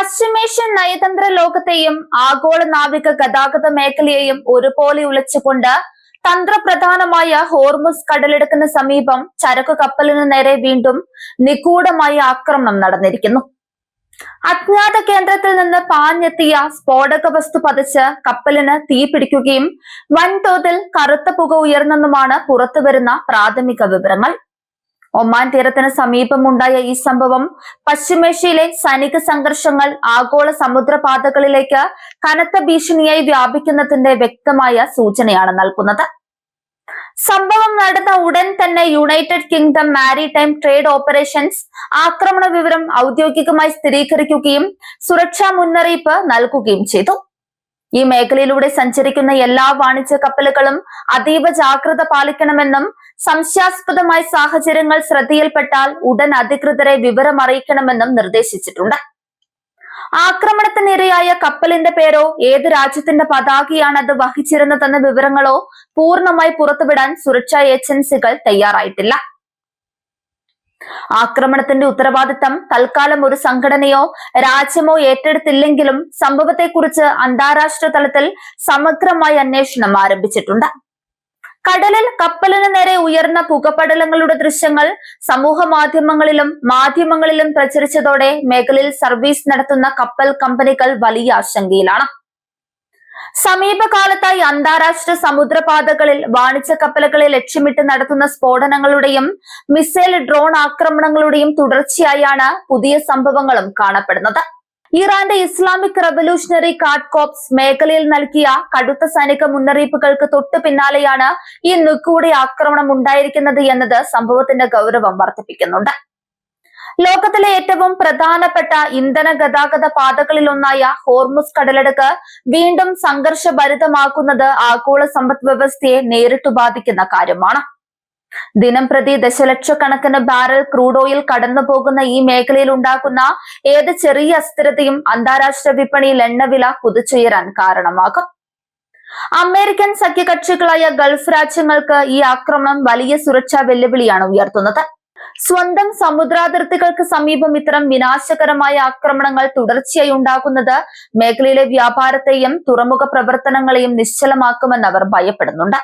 പശ്ചിമേഷ്യൻ നയതന്ത്ര ലോകത്തെയും ആഗോള നാവിക ഗതാഗത മേഖലയെയും ഒരുപോലെ ഉലച്ചുകൊണ്ട് തന്ത്രപ്രധാനമായ ഹോർമുസ് കടലിടുക്കിന് സമീപം ചരക്കു കപ്പലിനു നേരെ വീണ്ടും നിഗൂഢമായ ആക്രമണം നടന്നിരിക്കുന്നു. അജ്ഞാത കേന്ദ്രത്തിൽ നിന്ന് പാഞ്ഞെത്തിയ സ്ഫോടക വസ്തു പതിച്ച് കപ്പലിന് തീ പിടിക്കുകയും വൻതോതിൽ കറുത്ത പുക ഉയർന്നെന്നുമാണ് പുറത്തുവരുന്ന പ്രാഥമിക വിവരങ്ങൾ. ഒമാൻ തീരത്തിന് സമീപമുണ്ടായ ഈ സംഭവം പശ്ചിമേഷ്യയിലെ സൈനിക സംഘർഷങ്ങൾ ആഗോള സമുദ്രപാതകളിലേക്ക് കനത്ത ഭീഷണിയായി വ്യാപിക്കുന്നതിന്റെ വ്യക്തമായ സൂചനയാണ് നൽകുന്നത്. സംഭവം നടന്ന ഉടൻ തന്നെ United kingdom maritime trade operations ആക്രമണ വിവരം ഔദ്യോഗികമായി സ്ഥിരീകരിക്കുകയും സുരക്ഷാ മുന്നറിയിപ്പ് നൽകുകയും ചെയ്തു. ഈ മേഖലയിലൂടെ സഞ്ചരിക്കുന്ന എല്ലാ വാണിജ്യ കപ്പലുകളും അതീവ ജാഗ്രത പാലിക്കണമെന്നും സംശയാസ്പദമായ സാഹചര്യങ്ങൾ ശ്രദ്ധയിൽപ്പെട്ടാൽ ഉടൻ അധികൃതരെ വിവരം അറിയിക്കണമെന്നും നിർദ്ദേശിച്ചിട്ടുണ്ട്. ആക്രമണത്തിനിരയായ കപ്പലിന്റെ പേരോ ഏത് രാജ്യത്തിന്റെ പതാകയാണ് അത് വഹിച്ചിരുന്നതെന്ന വിവരങ്ങളോ പൂർണ്ണമായി പുറത്തുവിടാൻ സുരക്ഷാ ഏജൻസികൾ തയ്യാറായിട്ടില്ല. ആക്രമണത്തിന്റെ ഉത്തരവാദിത്തം തൽക്കാലം ഒരു സംഘടനയോ രാജ്യമോ ഏറ്റെടുത്തില്ലെങ്കിലും സംഭവത്തെക്കുറിച്ച് അന്താരാഷ്ട്ര തലത്തിൽ സമഗ്രമായ അന്വേഷണം ആരംഭിച്ചിട്ടുണ്ട്. കടലിൽ കപ്പലിന് നേരെ ഉയർന്ന പുകപടലങ്ങളുടെ ദൃശ്യങ്ങൾ സമൂഹ മാധ്യമങ്ങളിലും പ്രചരിച്ചതോടെ മേഖലയിൽ സർവീസ് നടത്തുന്ന കപ്പൽ കമ്പനികൾ വലിയ ആശങ്കയിലാണ്. സമീപകാലത്തായി അന്താരാഷ്ട്ര സമുദ്രപാതകളിൽ വാണിജ്യ കപ്പലുകളെ ലക്ഷ്യമിട്ട് നടത്തുന്ന സ്ഫോടനങ്ങളുടെയും മിസൈൽ ഡ്രോൺ ആക്രമണങ്ങളുടെയും തുടർച്ചയായാണ് പുതിയ സംഭവങ്ങളും കാണപ്പെടുന്നത്. ഇറാന്റെ ഇസ്ലാമിക് റവല്യൂഷണറി ഗാർഡ് കോർപ്സ് മേഖലയിൽ നൽകിയ കടുത്ത സൈനിക മുന്നറിയിപ്പുകൾക്ക് തൊട്ടു പിന്നാലെയാണ് ഈ നിഗൂഢ ആക്രമണം ഉണ്ടായിരിക്കുന്നത് എന്നത് സംഭവത്തിന്റെ ഗൗരവം വർദ്ധിപ്പിക്കുന്നുണ്ട്. ലോകത്തിലെ ഏറ്റവും പ്രധാനപ്പെട്ട ഇന്ധന ഗതാഗത പാതകളിലൊന്നായ ഹോർമുസ് കടലിടുക്ക് വീണ്ടും സംഘർഷഭരിതമാക്കുന്നത് ആഗോള സമ്പദ് വ്യവസ്ഥയെ നേരിട്ട് ബാധിക്കുന്ന കാര്യമാണ്. ദിനം പ്രതി ദശലക്ഷക്കണക്കിന് ബാരൽ ക്രൂഡ് ഓയിൽ കടന്നുപോകുന്ന ഈ മേഖലയിൽ ഉണ്ടാകുന്ന ഏത് ചെറിയ അസ്ഥിരതയും അന്താരാഷ്ട്ര വിപണിയിൽ എണ്ണവില കുതിച്ചുയരാൻ കാരണമാകും. അമേരിക്കൻ സഖ്യകക്ഷികളായ ഗൾഫ് രാജ്യങ്ങൾക്ക് ഈ ആക്രമണം വലിയ സുരക്ഷാ വെല്ലുവിളിയാണ് ഉയർത്തുന്നത്. സ്വന്തം സമുദ്രാതിർത്തികൾക്ക് സമീപം ഇത്തരം വിനാശകരമായ ആക്രമണങ്ങൾ തുടർച്ചയായി ഉണ്ടാകുന്നത് മേഖലയിലെ വ്യാപാരത്തെയും തുറമുഖ പ്രവർത്തനങ്ങളെയും നിശ്ചലമാക്കുമെന്ന് അവർ ഭയപ്പെടുന്നുണ്ട്.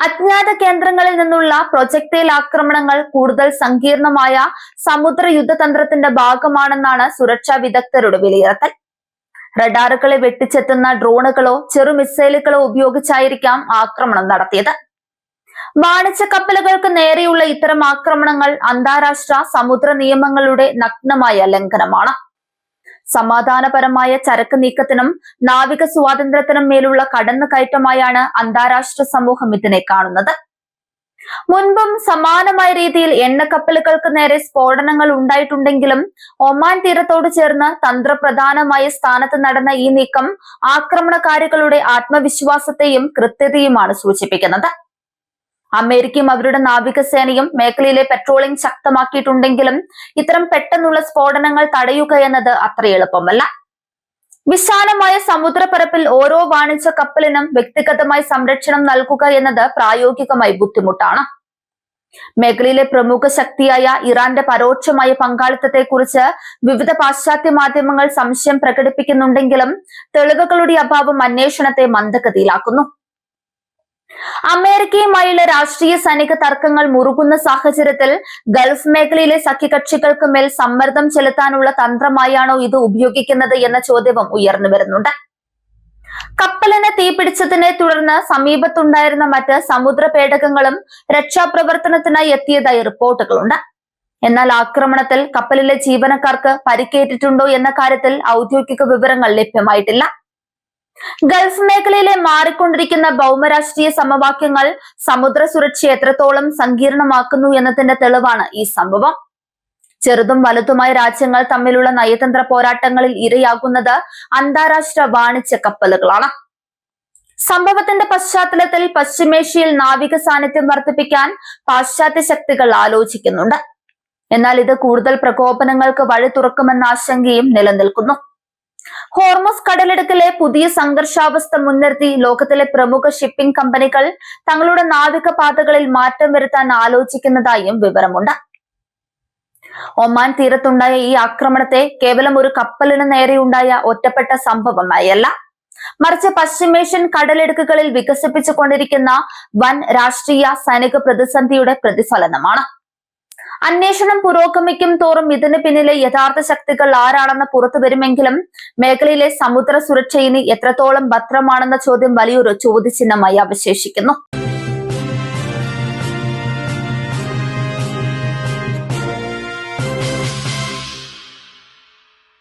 അജ്ഞാത കേന്ദ്രങ്ങളിൽ നിന്നുള്ള പ്രൊജക്ടൈൽ ആക്രമണങ്ങൾ കൂടുതൽ സങ്കീർണമായ സമുദ്ര യുദ്ധതന്ത്രത്തിന്റെ ഭാഗമാണെന്നാണ് സുരക്ഷാ വിദഗ്ധരുടെ വിലയിരുത്തൽ. റഡാറുകളെ വെട്ടിച്ചെത്തുന്ന ഡ്രോണുകളോ ചെറു മിസൈലുകളോ ഉപയോഗിച്ചായിരിക്കാം ആക്രമണം നടത്തിയത്. വാണിജ്യ കപ്പലുകൾക്ക് നേരെയുള്ള ഇത്തരം ആക്രമണങ്ങൾ അന്താരാഷ്ട്ര സമുദ്ര നിയമങ്ങളുടെ നഗ്നമായ ലംഘനമാണ്. സമാധാനപരമായ ചരക്ക് നീക്കത്തിനും നാവിക സ്വാതന്ത്ര്യത്തിനും മേലുള്ള കടന്നുകയറ്റമായാണ് അന്താരാഷ്ട്ര സമൂഹം ഇതിനെ കാണുന്നത്. മുൻപും സമാനമായ രീതിയിൽ എണ്ണക്കപ്പലുകൾക്ക് നേരെ സ്ഫോടനങ്ങൾ ഉണ്ടായിട്ടുണ്ടെങ്കിലും ഒമാൻ തീരത്തോട് ചേർന്ന് തന്ത്രപ്രധാനമായ സ്ഥാനത്ത് നടന്ന ഈ നീക്കം ആക്രമണകാരികളുടെ ആത്മവിശ്വാസത്തെയും കൃത്യതയുമാണ് സൂചിപ്പിക്കുന്നത്. അമേരിക്കയും അവരുടെ നാവികസേനയും മേഖലയിലെ പെട്രോളിംഗ് ശക്തമാക്കിയിട്ടുണ്ടെങ്കിലും ഇത്തരം പെട്ടെന്നുള്ള സ്ഫോടനങ്ങൾ തടയുക എന്നത് അത്ര എളുപ്പമല്ല. വിശാലമായ സമുദ്രപ്പരപ്പിൽ ഓരോ വാണിജ്യ കപ്പലിനും വ്യക്തിഗതമായി സംരക്ഷണം നൽകുക എന്നത് പ്രായോഗികമായി ബുദ്ധിമുട്ടാണ്. മേഖലയിലെ പ്രമുഖ ശക്തിയായ ഇറാന്റെ പരോക്ഷമായ പങ്കാളിത്തത്തെക്കുറിച്ച് വിവിധ പാശ്ചാത്യ മാധ്യമങ്ങൾ സംശയം പ്രകടിപ്പിക്കുന്നുണ്ടെങ്കിലും തെളിവുകളുടെ അഭാവം അന്വേഷണത്തെ മന്ദഗതിയിലാക്കുന്നു. അമേരിക്കയുമായുള്ള രാഷ്ട്രീയ സൈനിക തർക്കങ്ങൾ മുറുകുന്ന സാഹചര്യത്തിൽ ഗൾഫ് മേഖലയിലെ സഖ്യകക്ഷികൾക്ക് മേൽ സമ്മർദ്ദം ചെലുത്താനുള്ള തന്ത്രമായാണോ ഇത് ഉപയോഗിക്കുന്നത് എന്ന ചോദ്യവും ഉയർന്നു വരുന്നുണ്ട്. കപ്പലിന് തീപിടിച്ചതിനെ തുടർന്ന് സമീപത്തുണ്ടായിരുന്ന മറ്റ് സമുദ്ര പേടകങ്ങളും രക്ഷാപ്രവർത്തനത്തിനായി എത്തിയതായി റിപ്പോർട്ടുകളുണ്ട്. എന്നാൽ ആക്രമണത്തിൽ കപ്പലിലെ ജീവനക്കാർക്ക് പരിക്കേറ്റിട്ടുണ്ടോ എന്ന കാര്യത്തിൽ ഔദ്യോഗിക വിവരങ്ങൾ ലഭ്യമായിട്ടില്ല. ഗൾഫ് മേഖലയിലെ മാറിക്കൊണ്ടിരിക്കുന്ന ഭൗമരാഷ്ട്രീയ സമവാക്യങ്ങൾ സമുദ്ര സുരക്ഷ എത്രത്തോളം സങ്കീർണമാക്കുന്നു എന്നതിന്റെ തെളിവാണ് ഈ സംഭവം. ചെറുതും വലുതുമായ രാജ്യങ്ങൾ തമ്മിലുള്ള നയതന്ത്ര പോരാട്ടങ്ങളിൽ ഇരയാകുന്നത് അന്താരാഷ്ട്ര വാണിജ്യ കപ്പലുകളാണ്. സംഭവത്തിന്റെ പശ്ചാത്തലത്തിൽ പശ്ചിമേഷ്യയിൽ നാവിക സാന്നിധ്യം വർദ്ധിപ്പിക്കാൻ പാശ്ചാത്യ ശക്തികൾ ആലോചിക്കുന്നുണ്ട്. എന്നാൽ ഇത് കൂടുതൽ പ്രകോപനങ്ങൾക്ക് വഴി തുറക്കുമെന്ന ആശങ്കയും നിലനിൽക്കുന്നു. ഹോർമുസ് കടലിടുക്കിലെ പുതിയ സംഘർഷാവസ്ഥ മുൻനിർത്തി ലോകത്തിലെ പ്രമുഖ ഷിപ്പിംഗ് കമ്പനികൾ തങ്ങളുടെ നാവിക പാതകളിൽ മാറ്റം വരുത്താൻ ആലോചിക്കുന്നതായും വിവരമുണ്ട്. ഒമാൻ തീരത്തുണ്ടായ ഈ ആക്രമണത്തെ കേവലം ഒരു കപ്പലിന് നേരെയുണ്ടായ ഒറ്റപ്പെട്ട സംഭവമായല്ല, മറിച്ച് പശ്ചിമേഷ്യൻ കടലിടുക്കുകളിൽ വികസിപ്പിച്ചുകൊണ്ടിരിക്കുന്ന വൻ രാഷ്ട്രീയ സൈനിക പ്രതിസന്ധിയുടെ പ്രതിഫലനമാണ്. അന്വേഷണം പുരോഗമിക്കും തോറും ഇതിന് പിന്നിലെ യഥാർത്ഥ ശക്തികൾ ആരാണെന്ന് പുറത്തു വരുമെങ്കിലും മേഖലയിലെ സമുദ്ര സുരക്ഷ ഇനി എത്രത്തോളം ഭദ്രമാണെന്ന ചോദ്യം വലിയൊരു ചോദ്യചിഹ്നമായി അവശേഷിക്കുന്നു.